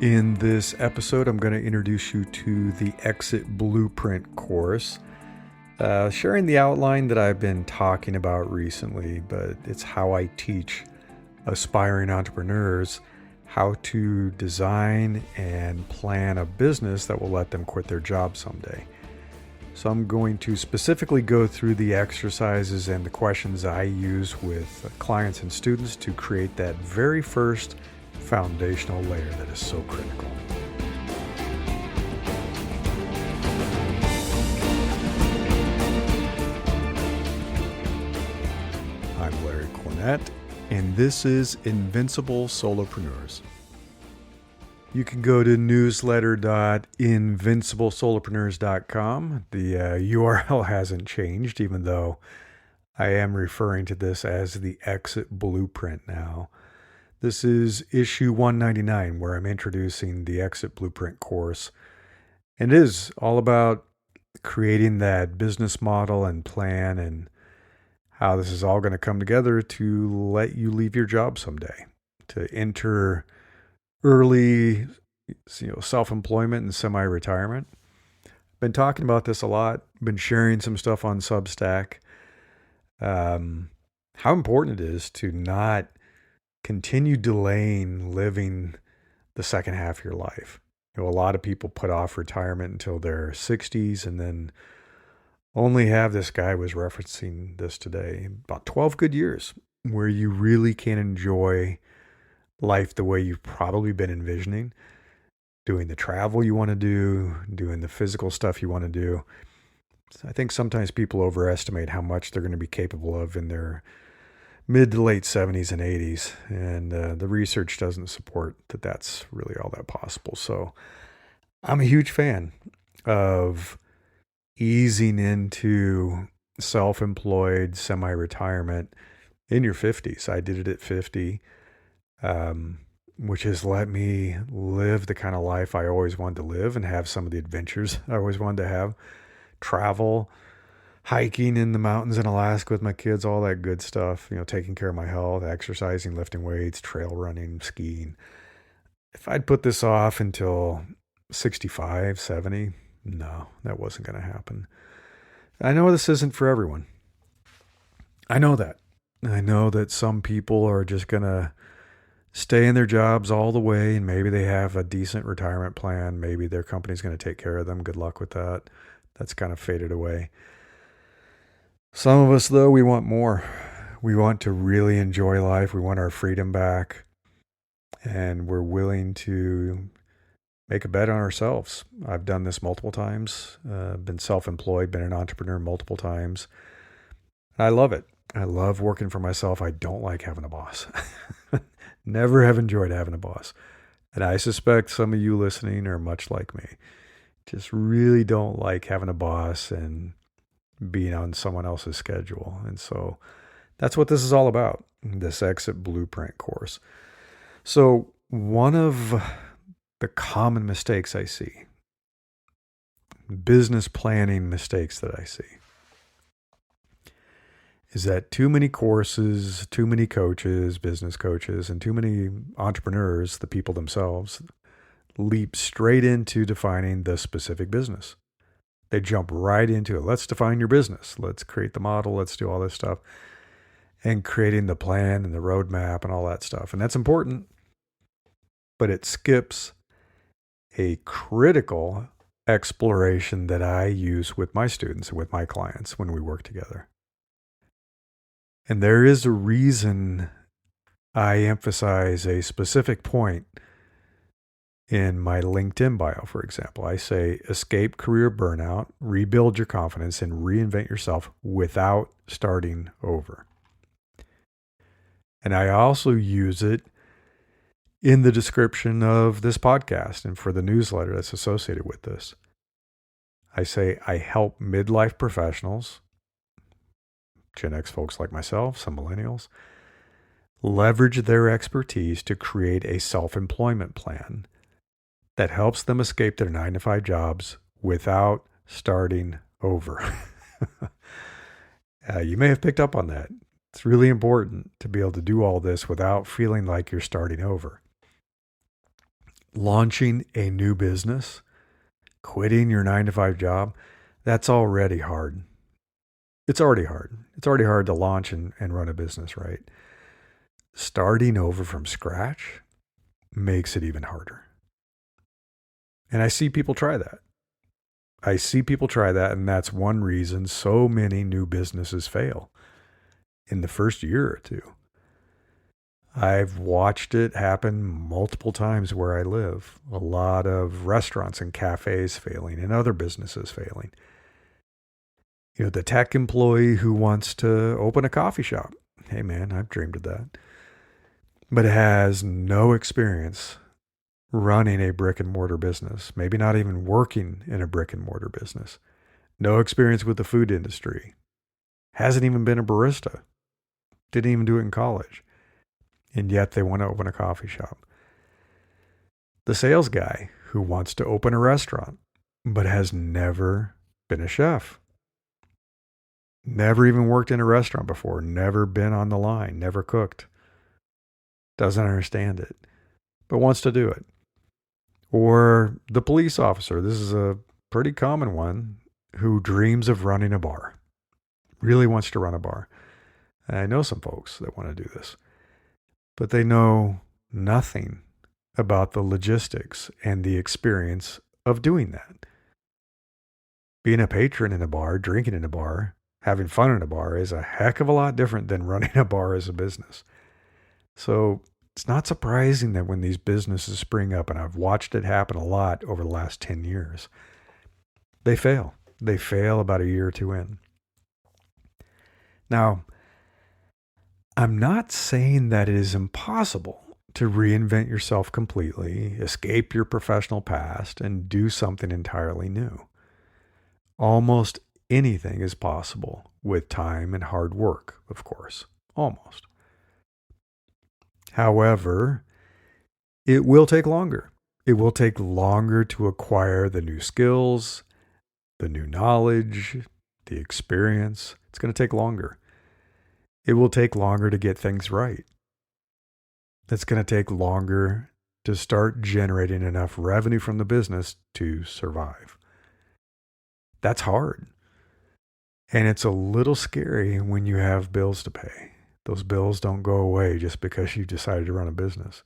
In this episode, I'm going to introduce you to the Exit Blueprint course, sharing the outline that I've been talking about recently, but it's how I teach aspiring entrepreneurs how to design and plan a business that will let them quit their job someday. So I'm going to specifically go through the exercises and the questions I use with clients and students to create that very first foundational layer that is so critical. I'm Larry Cornett, and this is Invincible Solopreneurs. You can go to newsletter.invinciblesolopreneurs.com. The URL hasn't changed, even though I am referring to this as the Exit Blueprint now. This is issue 199, where I'm introducing the Exit Blueprint course. And it is all about creating that business model and plan and how this is all going to come together to let you leave your job someday, to enter early, self-employment and semi-retirement. Been talking about this a lot, been sharing some stuff on Substack. How important it is to not continue delaying living the second half of your life. A lot of people put off retirement until their 60s and then only have, this guy was referencing this today, about 12 good years where you really can enjoy life the way you've probably been envisioning, doing the travel you want to do, doing the physical stuff you want to do. I think sometimes people overestimate how much they're going to be capable of in their mid to late 70s and 80s, and the research doesn't support that that's really all that possible. So I'm a huge fan of easing into self-employed semi-retirement in your 50s. I did it at 50, which has let me live the kind of life I always wanted to live and have some of the adventures I always wanted to have, travel, hiking in the mountains in Alaska with my kids, all that good stuff, taking care of my health, exercising, lifting weights, trail running, skiing. If I'd put this off until 65, 70, no, that wasn't going to happen. I know this isn't for everyone. I know that. I know that some people are just going to stay in their jobs all the way, and maybe they have a decent retirement plan. Maybe their company's going to take care of them. Good luck with that. That's kind of faded away. Some of us, though, we want more. We want to really enjoy life. We want our freedom back. And we're willing to make a bet on ourselves. I've done this multiple times, been self-employed, been an entrepreneur multiple times. I love it. I love working for myself. I don't like having a boss. Never have enjoyed having a boss. And I suspect some of you listening are much like me. Just really don't like having a boss and being on someone else's schedule. And so that's what this is all about, this Exit Blueprint course. So one of the common mistakes I see, business planning mistakes that I see, is that too many courses, too many coaches, business coaches, and too many entrepreneurs, the people themselves, leap straight into defining the specific business. They jump right into it. Let's define your business. Let's create the model. Let's do all this stuff. And creating the plan and the roadmap and all that stuff. And that's important. But it skips a critical exploration that I use with my students and with my clients when we work together. And there is a reason I emphasize a specific point in my LinkedIn bio, for example. I say, escape career burnout, rebuild your confidence, and reinvent yourself without starting over. And I also use it in the description of this podcast and for the newsletter that's associated with this. I say, I help midlife professionals, Gen X folks like myself, some millennials, leverage their expertise to create a self-employment plan that helps them escape their 9-to-5 jobs without starting over. You may have picked up on that. It's really important to be able to do all this without feeling like you're starting over. Launching a new business, quitting your 9 to 5 job, that's already hard. It's already hard. It's already hard to launch and run a business, right? Starting over from scratch makes it even harder. And I see people try that. And that's one reason so many new businesses fail in the first year or two. I've watched it happen multiple times where I live. A lot of restaurants and cafes failing and other businesses failing. The tech employee who wants to open a coffee shop. Hey man, I've dreamed of that. But has no experience running a brick and mortar business, maybe not even working in a brick and mortar business, no experience with the food industry, hasn't even been a barista, didn't even do it in college, and yet they want to open a coffee shop. The sales guy who wants to open a restaurant, but has never been a chef, never even worked in a restaurant before, never been on the line, never cooked, doesn't understand it, but wants to do it. Or the police officer, this is a pretty common one, who dreams of running a bar, really wants to run a bar. And I know some folks that want to do this, but they know nothing about the logistics and the experience of doing that. Being a patron in a bar, drinking in a bar, having fun in a bar is a heck of a lot different than running a bar as a business. So it's not surprising that when these businesses spring up, and I've watched it happen a lot over the last 10 years, they fail. They fail about a year or two in. Now, I'm not saying that it is impossible to reinvent yourself completely, escape your professional past, and do something entirely new. Almost anything is possible with time and hard work, of course. Almost. However, it will take longer. It will take longer to acquire the new skills, the new knowledge, the experience. It's going to take longer. It will take longer to get things right. It's going to take longer to start generating enough revenue from the business to survive. That's hard. And it's a little scary when you have bills to pay. Those bills don't go away just because you decided to run a business.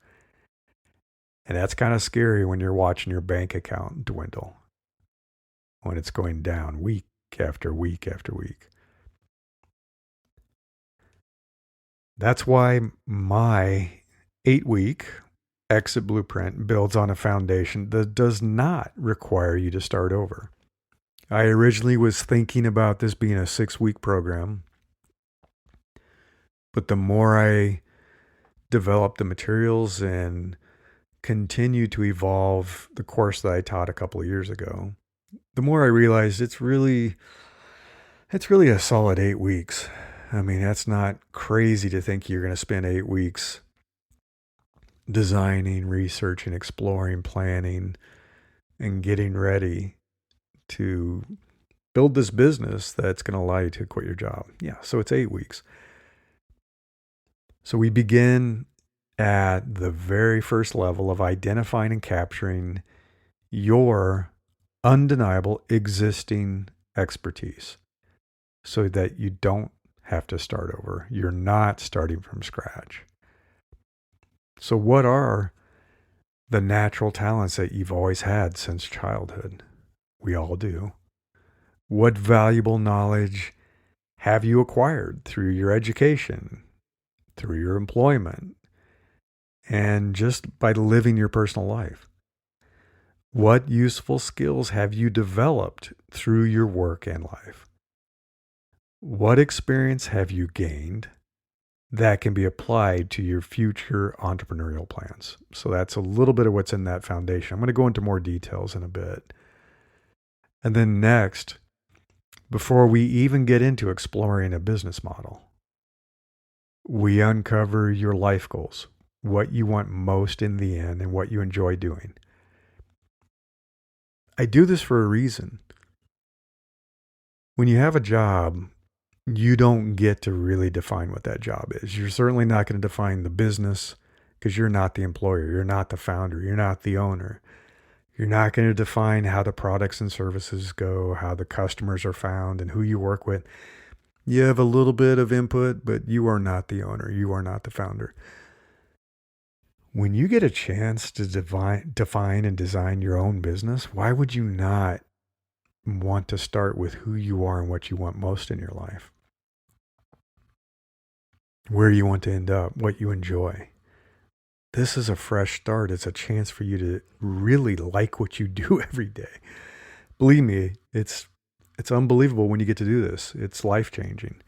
And that's kind of scary when you're watching your bank account dwindle, when it's going down week after week after week. That's why my 8-week exit blueprint builds on a foundation that does not require you to start over. I originally was thinking about this being a 6-week program, but the more I developed the materials and continue to evolve the course that I taught a couple of years ago, the more I realized it's really a solid 8 weeks. I mean, that's not crazy to think you're going to spend 8 weeks designing, researching, exploring, planning, and getting ready to build this business that's going to allow you to quit your job. Yeah, so it's 8 weeks. So we begin at the very first level of identifying and capturing your undeniable existing expertise so that you don't have to start over. You're not starting from scratch. So what are the natural talents that you've always had since childhood? We all do. What valuable knowledge have you acquired through your education, through your employment, and just by living your personal life? What useful skills have you developed through your work and life? What experience have you gained that can be applied to your future entrepreneurial plans? So that's a little bit of what's in that foundation. I'm going to go into more details in a bit. And then next, before we even get into exploring a business model, we uncover your life goals, what you want most in the end, and what you enjoy doing. I do this for a reason. When you have a job, you don't get to really define what that job is. You're certainly not going to define the business. because you're not the employer. You're not the founder. You're not the owner. You're not going to define how the products and services go, how the customers are found, and who you work with. You have a little bit of input, but you are not the owner. You are not the founder. When you get a chance to define and design your own business, why would you not want to start with who you are and what you want most in your life? Where you want to end up, what you enjoy. This is a fresh start. It's a chance for you to really like what you do every day. Believe me, it's unbelievable when you get to do this. It's life-changing.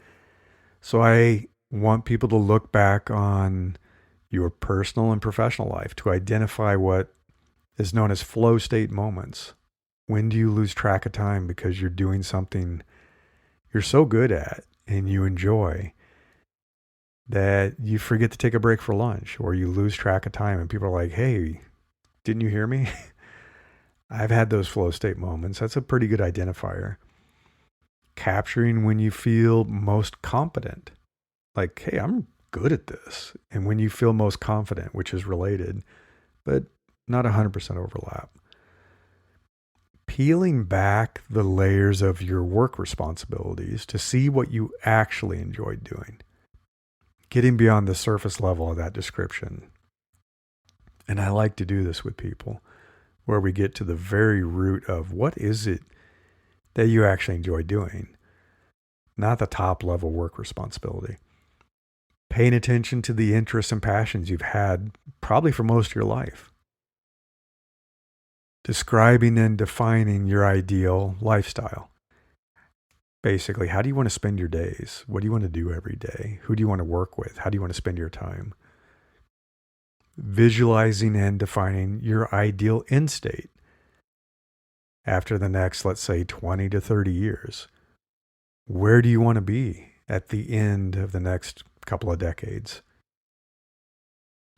So I want people to look back on your personal and professional life to identify what is known as flow state moments. When do you lose track of time because you're doing something you're so good at and you enjoy that you forget to take a break for lunch, or you lose track of time and people are like, hey, didn't you hear me? I've had those flow state moments. That's a pretty good identifier. Capturing when you feel most competent. Like, hey, I'm good at this. And when you feel most confident, which is related, but not 100% overlap. Peeling back the layers of your work responsibilities to see what you actually enjoyed doing. Getting beyond the surface level of that description. And I like to do this with people, where we get to the very root of what is it that you actually enjoy doing, not the top level work responsibility. Paying attention to the interests and passions you've had probably for most of your life. Describing and defining your ideal lifestyle. Basically, how do you want to spend your days? What do you want to do every day? Who do you want to work with? How do you want to spend your time? Visualizing and defining your ideal end state after the next, let's say, 20 to 30 years. Where do you want to be at the end of the next couple of decades?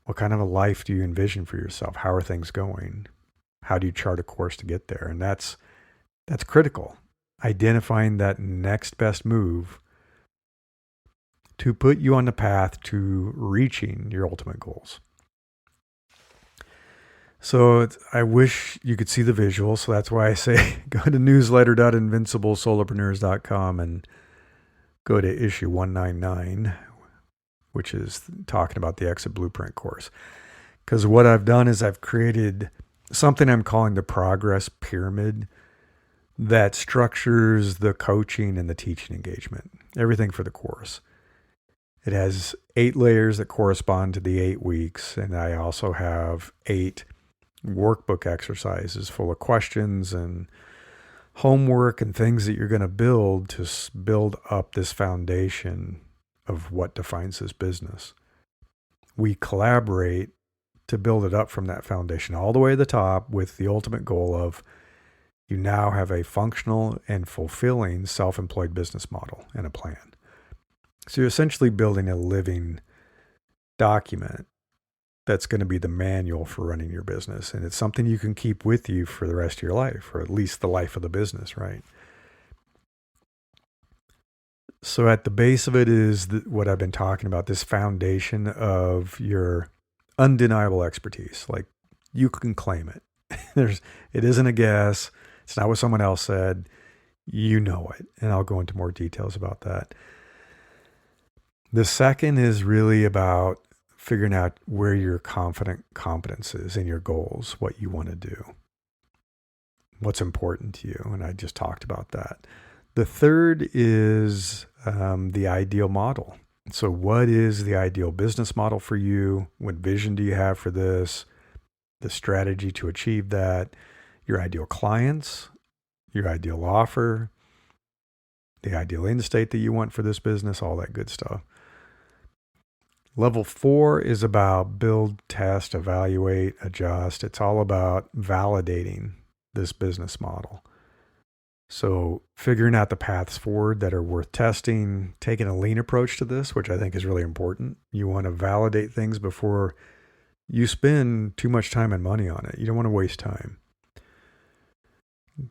What kind of a life do you envision for yourself? How are things going? How do you chart a course to get there? And that's critical. Identifying that next best move to put you on the path to reaching your ultimate goals. So I wish you could see the visual. So that's why I say go to newsletter.invinciblesolopreneurs.com and go to issue 199, which is talking about the Exit Blueprint course. Because what I've done is I've created something I'm calling the progress pyramid that structures the coaching and the teaching engagement, everything for the course. It has 8 layers that correspond to the 8 weeks. And I also have 8 workbook exercises full of questions and homework and things that you're going to build to build up this foundation of what defines this business. We collaborate to build it up from that foundation all the way to the top with the ultimate goal of you now have a functional and fulfilling self-employed business model and a plan. So you're essentially building a living document that's going to be the manual for running your business. And it's something you can keep with you for the rest of your life, or at least the life of the business, right? So at the base of it is what I've been talking about, this foundation of your undeniable expertise. Like, you can claim it. It isn't a guess. It's not what someone else said. You know it. And I'll go into more details about that. The second is really about figuring out where your competence is in your goals, what you want to do, what's important to you. And I just talked about that. The third is the ideal model. So what is the ideal business model for you? What vision do you have for this? The strategy to achieve that, your ideal clients, your ideal offer, the ideal end state that you want for this business, all that good stuff. Level 4 is about build, test, evaluate, adjust. It's all about validating this business model. So figuring out the paths forward that are worth testing, taking a lean approach to this, which I think is really important. You want to validate things before you spend too much time and money on it. You don't want to waste time.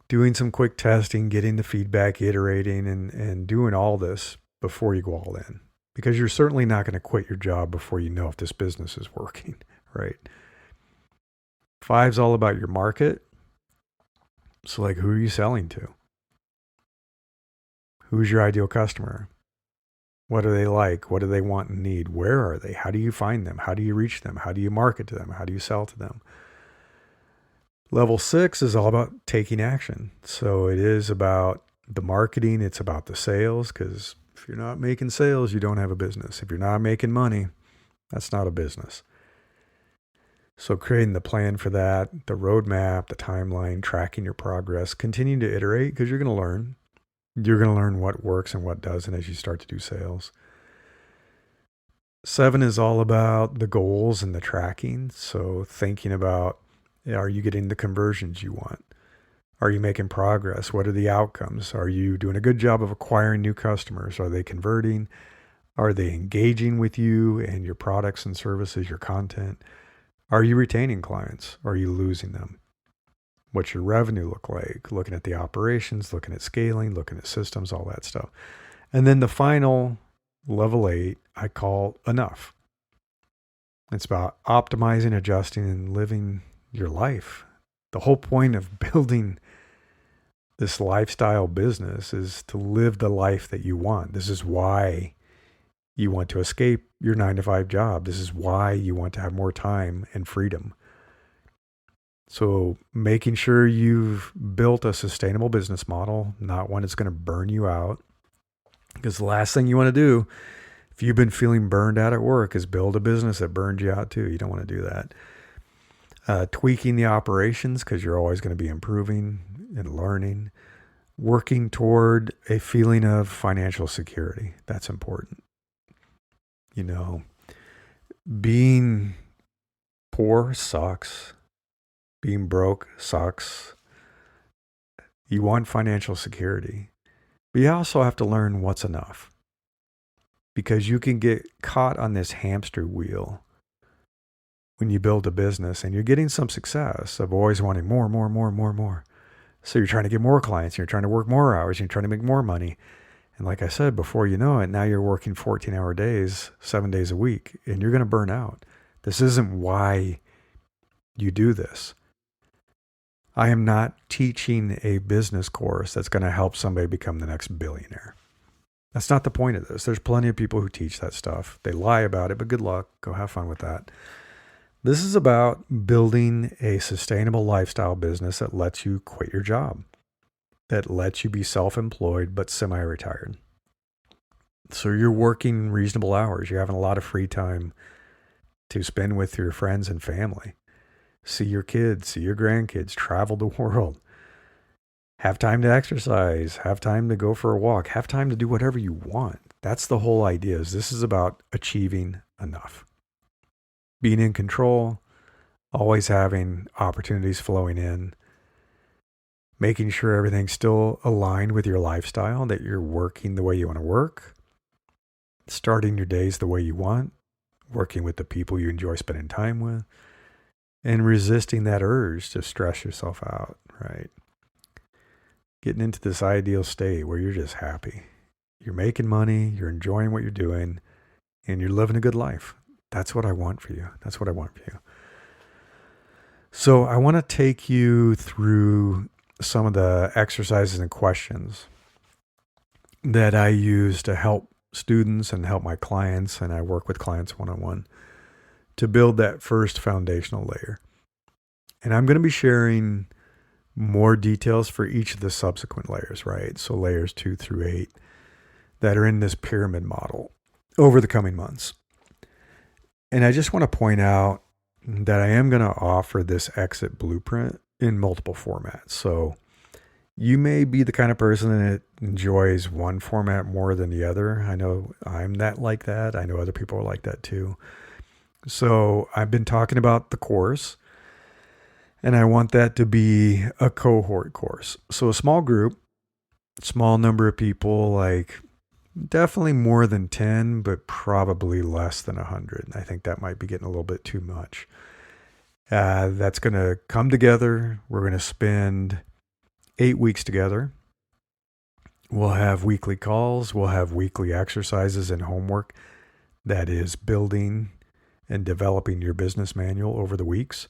Doing some quick testing, getting the feedback, iterating, and doing all this before you go all in. Because you're certainly not going to quit your job before you know if this business is working. right? 5's all about your market. So like, who are you selling to? Who's your ideal customer? What do they like? What do they want and need? Where are they? How do you find them? How do you reach them? How do you market to them? How do you sell to them? Level 6 is all about taking action. So it is about the marketing. It's about the sales, because if you're not making sales, you don't have a business. If you're not making money, that's not a business. So creating the plan for that, the roadmap, the timeline, tracking your progress, continuing to iterate, because you're going to learn. You're going to learn what works and what doesn't as you start to do sales. 7 is all about the goals and the tracking. So thinking about, are you getting the conversions you want? Are you making progress? What are the outcomes? Are you doing a good job of acquiring new customers? Are they converting? Are they engaging with you and your products and services, your content? Are you retaining clients? Are you losing them? What's your revenue look like? Looking at the operations, looking at scaling, looking at systems, all that stuff. And then the final level 8, I call enough. It's about optimizing, adjusting, and living your life. The whole point of building this lifestyle business is to live the life that you want. This is why you want to escape your 9-to-5 job. This is why you want to have more time and freedom. So making sure you've built a sustainable business model, not one that's going to burn you out. Because the last thing you want to do, if you've been feeling burned out at work, is build a business that burns you out too. You don't want to do that. Tweaking the operations, because you're always going to be improving and learning. Working toward a feeling of financial security. That's important. You know, being poor sucks. Being broke sucks. You want financial security. But you also have to learn what's enough. Because you can get caught on this hamster wheel when you build a business and you're getting some success of always wanting more. So you're trying to get more clients, you're trying to work more hours, you're trying to make more money. And like I said, before you know it, now you're working 14-hour days, 7 days a week, and you're going to burn out. This isn't why you do this. I am not teaching a business course that's going to help somebody become the next billionaire. That's not the point of this. There's plenty of people who teach that stuff. They lie about it, but good luck. Go have fun with that. This is about building a sustainable lifestyle business that lets you quit your job, that lets you be self-employed but semi-retired. So you're working reasonable hours. You're having a lot of free time to spend with your friends and family. See your kids, see your grandkids, travel the world. Have time to exercise, have time to go for a walk, have time to do whatever you want. That's the whole idea. This is about achieving enough. Being in control, always having opportunities flowing in, making sure everything's still aligned with your lifestyle, that you're working the way you want to work, starting your days the way you want, working with the people you enjoy spending time with, and resisting that urge to stress yourself out, right? Getting into this ideal state where you're just happy. You're making money, you're enjoying what you're doing, and you're living a good life. That's what I want for you. That's what I want for you. So I want to take you through some of the exercises and questions that I use to help students and help my clients, and I work with clients one-on-one, to build that first foundational layer. And I'm going to be sharing more details for each of the subsequent layers, right? So layers 2 through 8 that are in this pyramid model over the coming months. And I just want to point out that I am going to offer this exit blueprint in multiple formats. So you may be the kind of person that enjoys one format more than the other. I know I'm like that. I know other people are like that too. So I've been talking about the course, and I want that to be a cohort course. So a small group, small number of people, like definitely more than 10, but probably less than 100. I think that might be getting a little bit too much. That's going to come together. We're going to spend 8 weeks together. We'll have weekly calls. We'll have weekly exercises and homework that is building and developing your business manual over the weeks.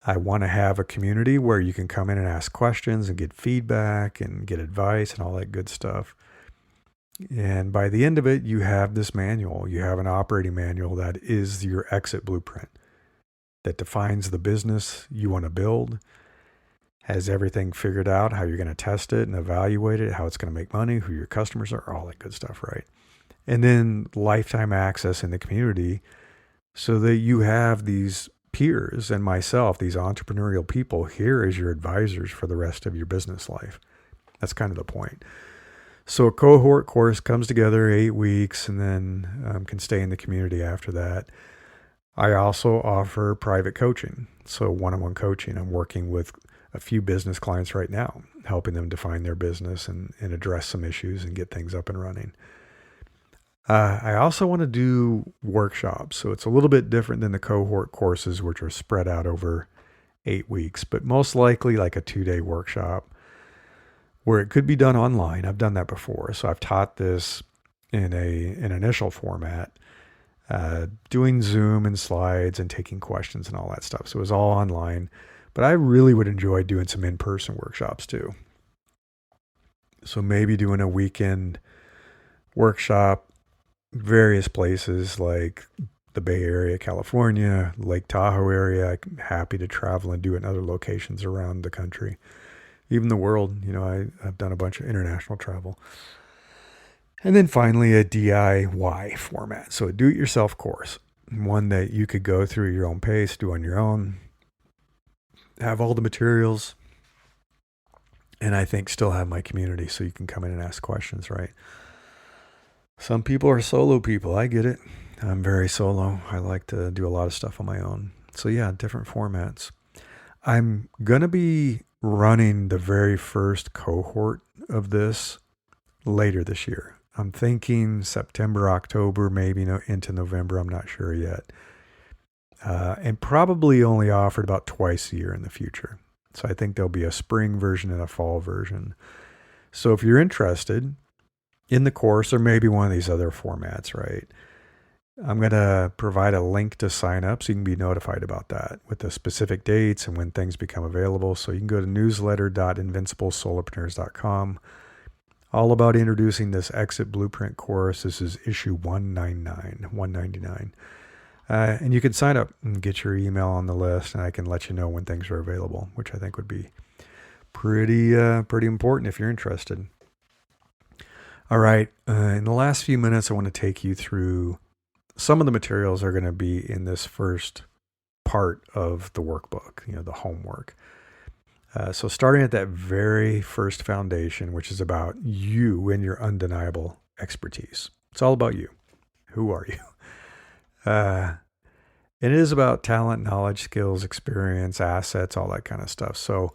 I want to have a community where you can come in and ask questions and get feedback and get advice and all that good stuff. And by the end of it, you have this manual. You have an operating manual that is your exit blueprint that defines the business you want to build, has everything figured out, how you're going to test it and evaluate it, how it's going to make money, who your customers are, all that good stuff, right? And then lifetime access in the community so that you have these peers and myself, these entrepreneurial people here as your advisors for the rest of your business life. That's kind of the point. So a cohort course comes together 8 weeks and then can stay in the community after that. I also offer private coaching, so one-on-one coaching. I'm working with a few business clients right now, helping them define their business and address some issues and get things up and running. I also want to do workshops, so it's a little bit different than the cohort courses, which are spread out over 8 weeks, but most likely like a 2-day workshop where it could be done online. I've done that before, so I've taught this in an initial format, doing Zoom and slides and taking questions and all that stuff. So it was all online, but I really would enjoy doing some in-person workshops too. So maybe doing a weekend workshop, various places like the Bay Area, California, Lake Tahoe area. I'm happy to travel and do it in other locations around the country, even the world. I've done a bunch of international travel. And then finally, a DIY format. So a do-it-yourself course, one that you could go through at your own pace, do on your own, have all the materials, and I think still have my community so you can come in and ask questions, right? Some people are solo people. I get it. I'm very solo. I like to do a lot of stuff on my own. So yeah, different formats. I'm going to be running the very first cohort of this later this year. I'm thinking September, October, maybe into November. I'm not sure yet. And probably only offered about twice a year in the future. So I think there'll be a spring version and a fall version. So if you're interested in the course or maybe one of these other formats, right, I'm going to provide a link to sign up so you can be notified about that with the specific dates and when things become available. So you can go to newsletter.invinciblesolopreneurs.com. All about introducing this exit blueprint course. This is issue 199. And you can sign up and get your email on the list, and I can let you know when things are available, which I think would be pretty important if you're interested. All right. In the last few minutes, I want to take you through some of the materials are going to be in this first part of the workbook, the homework. So starting at that very first foundation, which is about you and your undeniable expertise. It's all about you. Who are you? And it is about talent, knowledge, skills, experience, assets, all that kind of stuff. So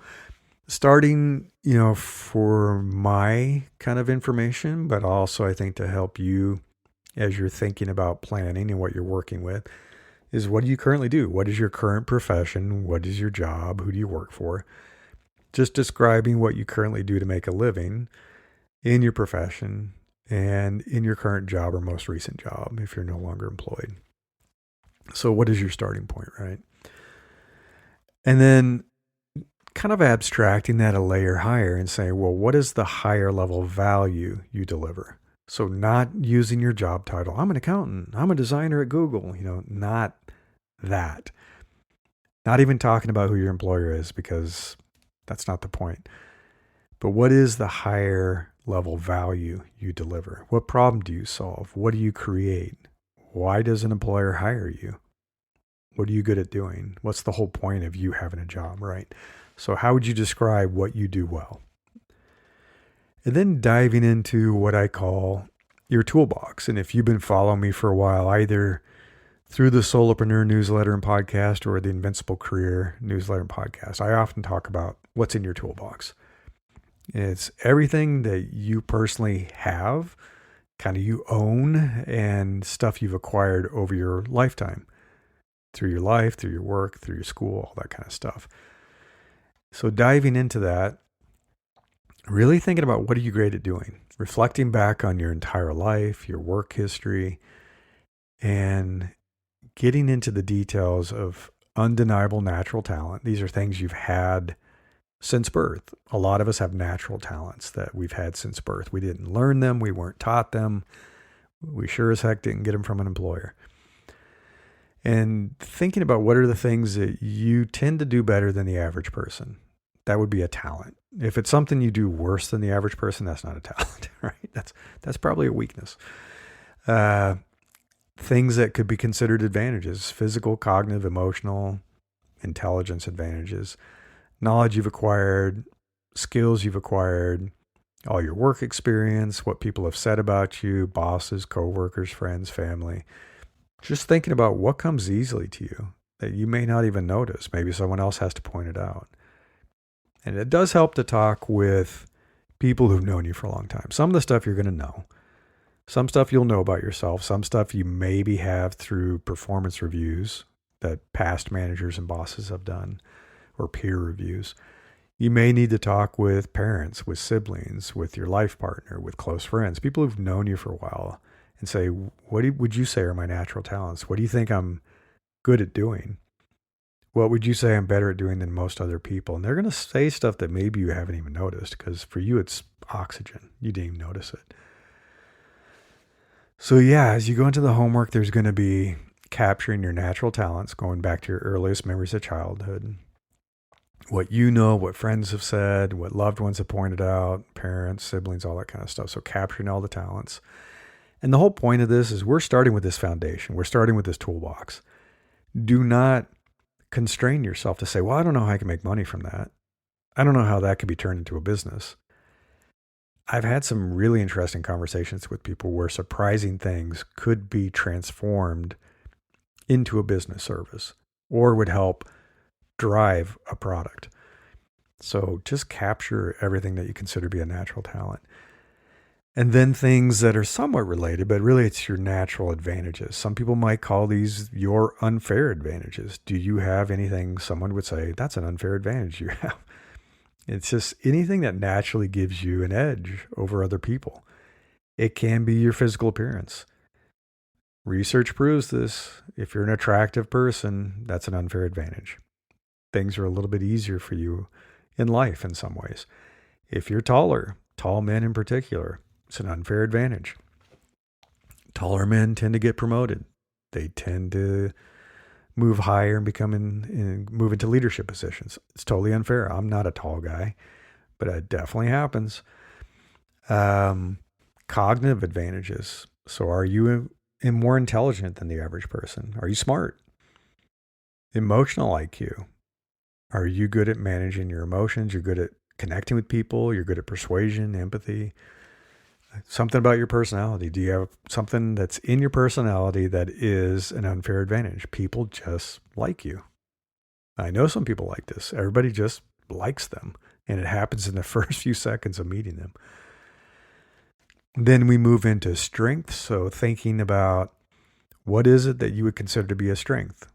starting, for my kind of information, but also I think to help you as you're thinking about planning and what you're working with, is what do you currently do? What is your current profession? What is your job? Who do you work for? Just describing what you currently do to make a living in your profession and in your current job or most recent job if you're no longer employed. So what is your starting point, right? And then kind of abstracting that a layer higher and saying, well, what is the higher level value you deliver? So not using your job title. I'm an accountant. I'm a designer at Google. Not that. Not even talking about who your employer is, because that's not the point. But what is the higher level value you deliver? What problem do you solve? What do you create? Why does an employer hire you? What are you good at doing? What's the whole point of you having a job, right? So how would you describe what you do well? And then diving into what I call your toolbox. And if you've been following me for a while, either through the Solopreneur newsletter and podcast or the Invincible Career newsletter and podcast, I often talk about what's in your toolbox. It's everything that you personally have, kind of you own, and stuff you've acquired over your lifetime, through your life, through your work, through your school, all that kind of stuff. So diving into that, really thinking about what are you great at doing, reflecting back on your entire life, your work history, and getting into the details of undeniable natural talent. These are things you've had since birth. A lot of us have natural talents that we've had since birth. We didn't learn them. We weren't taught them. We sure as heck didn't get them from an employer. And thinking about what are the things that you tend to do better than the average person, that would be a talent. If it's something you do worse than the average person, that's not a talent, right? That's probably a weakness. Things that could be considered advantages: physical, cognitive, emotional, intelligence advantages, knowledge you've acquired, skills you've acquired, all your work experience, what people have said about you, bosses, coworkers, friends, family. Just thinking about what comes easily to you that you may not even notice. Maybe someone else has to point it out. And it does help to talk with people who've known you for a long time. Some of the stuff you're going to know. Some stuff you'll know about yourself. Some stuff you maybe have through performance reviews that past managers and bosses have done, or peer reviews. You may need to talk with parents, with siblings, with your life partner, with close friends, people who've known you for a while, and say, what would you say are my natural talents? What do you think I'm good at doing? What would you say I'm better at doing than most other people? And they're going to say stuff that maybe you haven't even noticed, because for you, it's oxygen. You didn't even notice it. So yeah, as you go into the homework, there's going to be capturing your natural talents, going back to your earliest memories of childhood. What you know, what friends have said, what loved ones have pointed out, parents, siblings, all that kind of stuff. So capturing all the talents. And the whole point of this is we're starting with this foundation. We're starting with this toolbox. Do not constrain yourself to say, well, I don't know how I can make money from that. I don't know how that could be turned into a business. I've had some really interesting conversations with people where surprising things could be transformed into a business service or would help drive a product. So just capture everything that you consider to be a natural talent. And then things that are somewhat related, but really it's your natural advantages. Some people might call these your unfair advantages. Do you have anything someone would say, that's an unfair advantage you have? It's just anything that naturally gives you an edge over other people. It can be your physical appearance. Research proves this. If you're an attractive person, that's an unfair advantage. Things are a little bit easier for you in life in some ways. If you're taller, tall men in particular, it's an unfair advantage. Taller men tend to get promoted. They tend to move higher and move into leadership positions. It's totally unfair. I'm not a tall guy, but it definitely happens. Cognitive advantages. So are you more intelligent than the average person? Are you smart? Emotional IQ. Are you good at managing your emotions? You're good at connecting with people. You're good at persuasion, empathy. Something about your personality. Do you have something that's in your personality that is an unfair advantage? People just like you. I know some people like this. Everybody just likes them. And it happens in the first few seconds of meeting them. Then we move into strength. So thinking about what is it that you would consider to be a strength?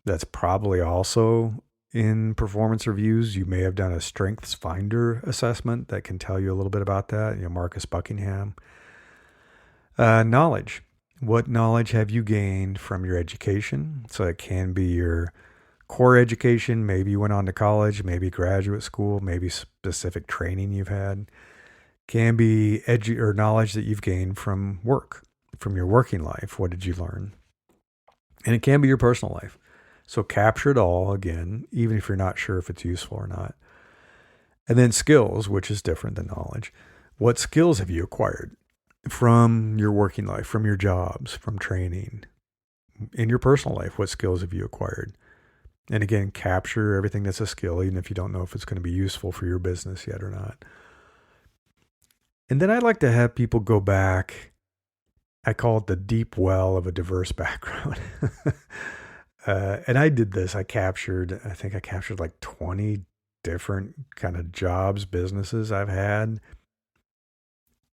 That's probably also in performance reviews. You may have done a strengths finder assessment that can tell you a little bit about that. Marcus Buckingham. Knowledge. What knowledge have you gained from your education? So it can be your core education. Maybe you went on to college, maybe graduate school, maybe specific training you've had. Can be or knowledge that you've gained from work, from your working life. What did you learn? And it can be your personal life. So capture it all again, even if you're not sure if it's useful or not. And then skills, which is different than knowledge. What skills have you acquired from your working life, from your jobs, from training? In your personal life, what skills have you acquired? And again, capture everything that's a skill, even if you don't know if it's going to be useful for your business yet or not. And then I'd like to have people go back. I call it the deep well of a diverse background. And I did this. I think I captured like 20 different kind of jobs, businesses I've had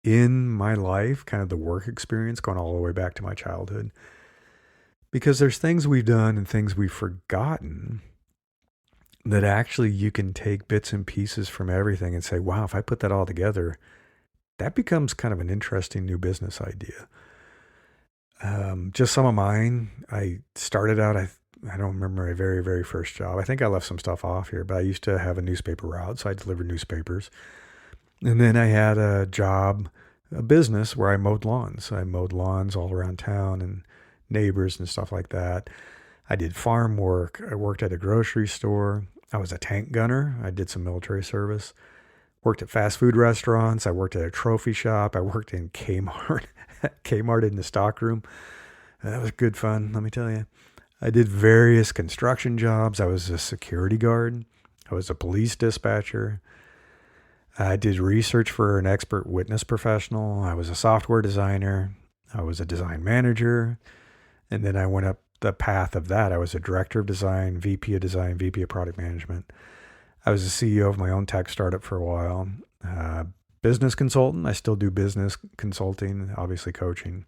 in my life, kind of the work experience going all the way back to my childhood. Because there's things we've done and things we've forgotten that actually you can take bits and pieces from everything and say, wow, if I put that all together, that becomes kind of an interesting new business idea. Just some of mine. I started out, I don't remember my very, very first job. I think I left some stuff off here, but I used to have a newspaper route, so I delivered newspapers. And then I had a job, a business where I mowed lawns. I mowed lawns all around town and neighbors and stuff like that. I did farm work. I worked at a grocery store. I was a tank gunner. I did some military service. Worked at fast food restaurants. I worked at a trophy shop. I worked in Kmart, Kmart in the stockroom. That was good fun, let me tell you. I did various construction jobs. I was a security guard. I was a police dispatcher. I did research for an expert witness professional. I was a software designer. I was a design manager. And then I went up the path of that. I was a director of design, VP of design, VP of product management. I was the CEO of my own tech startup for a while. Business consultant. I still do business consulting, obviously coaching.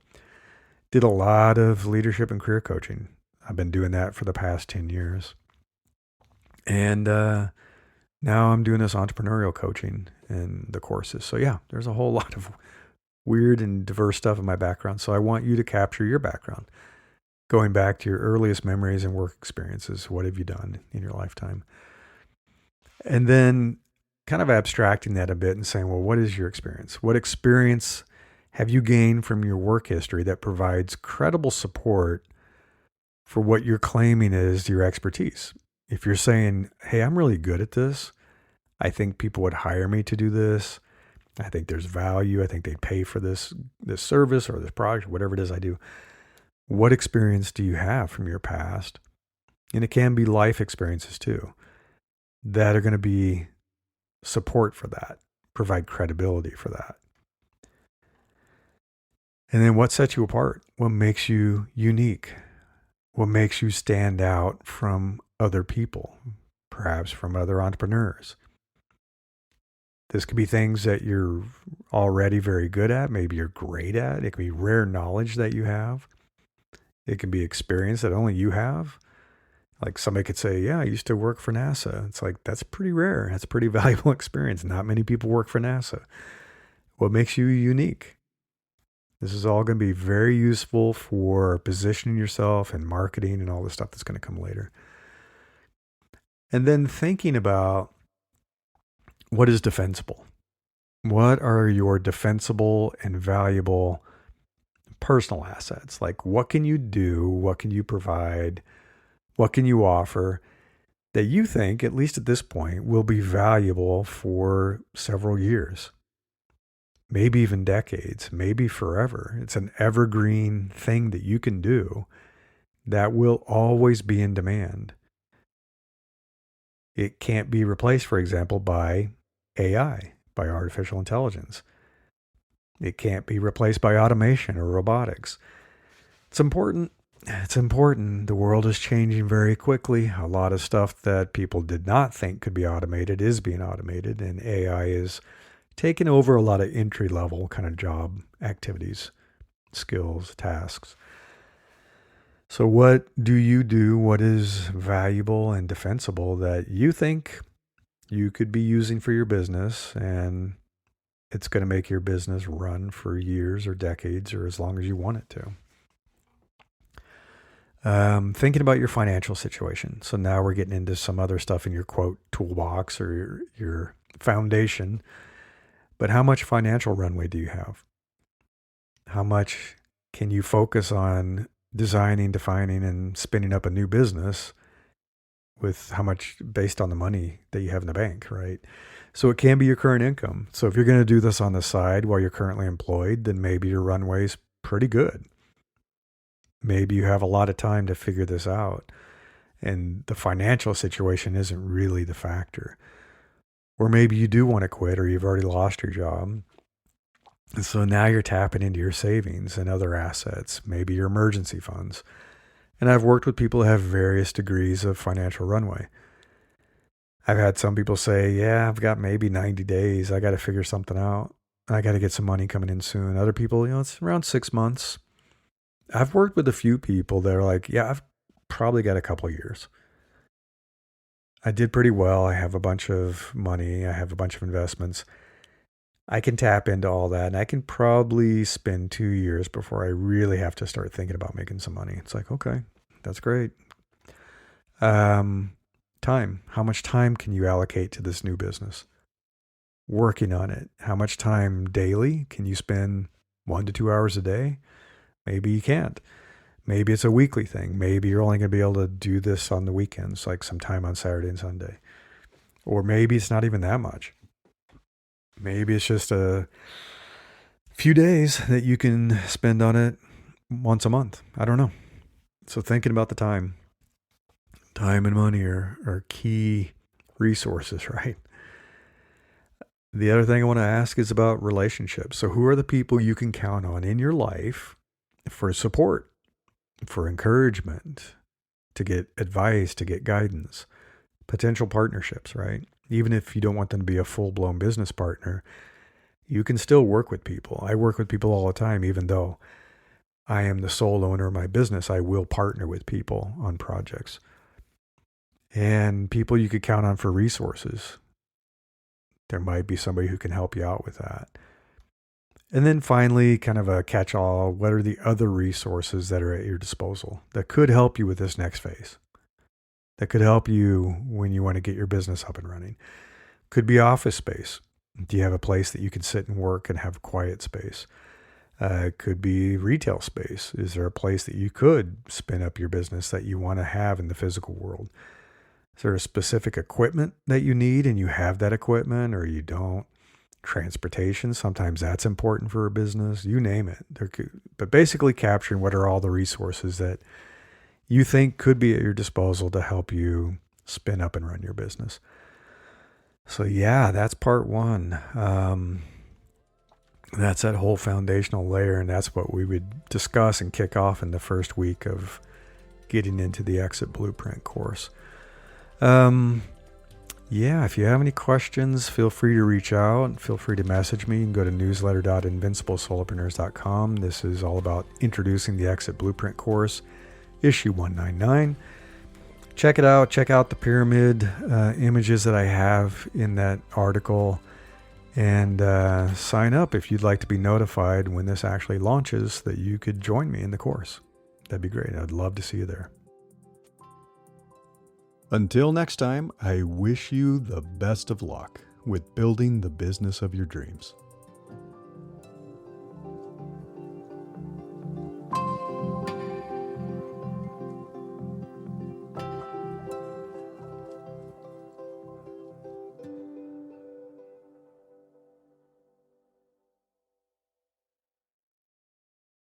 Did a lot of leadership and career coaching. I've been doing that for the past 10 years. And now I'm doing this entrepreneurial coaching and the courses. So yeah, there's a whole lot of weird and diverse stuff in my background. So I want you to capture your background. Going back to your earliest memories and work experiences. What have you done in your lifetime? And then kind of abstracting that a bit and saying, well, what is your experience? What experience have you gained from your work history that provides credible support for what you're claiming is your expertise? If you're saying, hey, I'm really good at this, I think people would hire me to do this. I think there's value. I think they'd pay for this service or this product, whatever it is I do. What experience do you have from your past? And it can be life experiences too, that are going to be support for that, provide credibility for that. And then what sets you apart? What makes you unique? What makes you stand out from other people, perhaps from other entrepreneurs? This could be things that you're already very good at. Maybe you're great at. It could be rare knowledge that you have. It could be experience that only you have. Like somebody could say, yeah, I used to work for NASA. It's like, that's pretty rare. That's a pretty valuable experience. Not many people work for NASA. What makes you unique? This is all going to be very useful for positioning yourself and marketing and all the stuff that's going to come later. And then thinking about what is defensible. What are your defensible and valuable personal assets? Like, what can you do? What can you provide? What can you offer that you think, at least at this point, will be valuable for several years? Maybe even decades, maybe forever. It's an evergreen thing that you can do that will always be in demand. It can't be replaced, for example, by AI, by artificial intelligence. It can't be replaced by automation or robotics. It's important. It's important. The world is changing very quickly. A lot of stuff that people did not think could be automated is being automated, and AI is taking over a lot of entry-level kind of job activities, skills, tasks. So what do you do? What is valuable and defensible that you think you could be using for your business, and it's going to make your business run for years or decades or as long as you want it to? Thinking about your financial situation. So now we're getting into some other stuff in your quote toolbox or your foundation. But how much financial runway do you have? How much can you focus on designing, defining, and spinning up a new business with how much based on the money that you have in the bank, right? So it can be your current income. So if you're going to do this on the side while you're currently employed, then maybe your runway's pretty good. Maybe you have a lot of time to figure this out, and the financial situation isn't really the factor. Or maybe you do want to quit, or you've already lost your job. And so now you're tapping into your savings and other assets, maybe your emergency funds. And I've worked with people who have various degrees of financial runway. I've had some people say, yeah, I've got maybe 90 days. I got to figure something out. I got to get some money coming in soon. Other people, it's around 6 months. I've worked with a few people that are like, yeah, I've probably got a couple of years. I did pretty well. I have a bunch of money. I have a bunch of investments. I can tap into all that, and I can probably spend 2 years before I really have to start thinking about making some money. It's like, okay, that's great. Um, Time. How much time can you allocate to this new business? Working on it. How much time daily can you spend 1 to 2 hours a day? Maybe you can't. Maybe it's a weekly thing. Maybe you're only going to be able to do this on the weekends, like some time on Saturday and Sunday. Or maybe it's not even that much. Maybe it's just a few days that you can spend on it once a month. I don't know. So thinking about the time and money are key resources, right? The other thing I want to ask is about relationships. So who are the people you can count on in your life for support, for encouragement, to get advice, to get guidance, potential partnerships, right? Even if you don't want them to be a full-blown business partner, you can still work with people. I work with people all the time, even though I am the sole owner of my business. I will partner with people on projects. And people you could count on for resources. There might be somebody who can help you out with that. And then finally, kind of a catch-all, what are the other resources that are at your disposal that could help you with this next phase? That could help you when you want to get your business up and running. Could be office space. Do you have a place that you can sit and work and have quiet space? It could be retail space. Is there a place that you could spin up your business that you want to have in the physical world? Is there a specific equipment that you need and you have that equipment or you don't? Transportation, sometimes that's important for a business. You name it. But basically capturing what are all the resources that you think could be at your disposal to help you spin up and run your business. So yeah, that's part one. That's that whole foundational layer, and that's what we would discuss and kick off in the first week of getting into the Exit Blueprint course. Yeah, if you have any questions, feel free to reach out. Feel free to message me. You can go to newsletter.invinciblesolopreneurs.com. This is all about introducing the Exit Blueprint course, issue 199. Check it out. Check out the pyramid images that I have in that article. And sign up if you'd like to be notified when this actually launches that you could join me in the course. That'd be great. I'd love to see you there. Until next time, I wish you the best of luck with building the business of your dreams.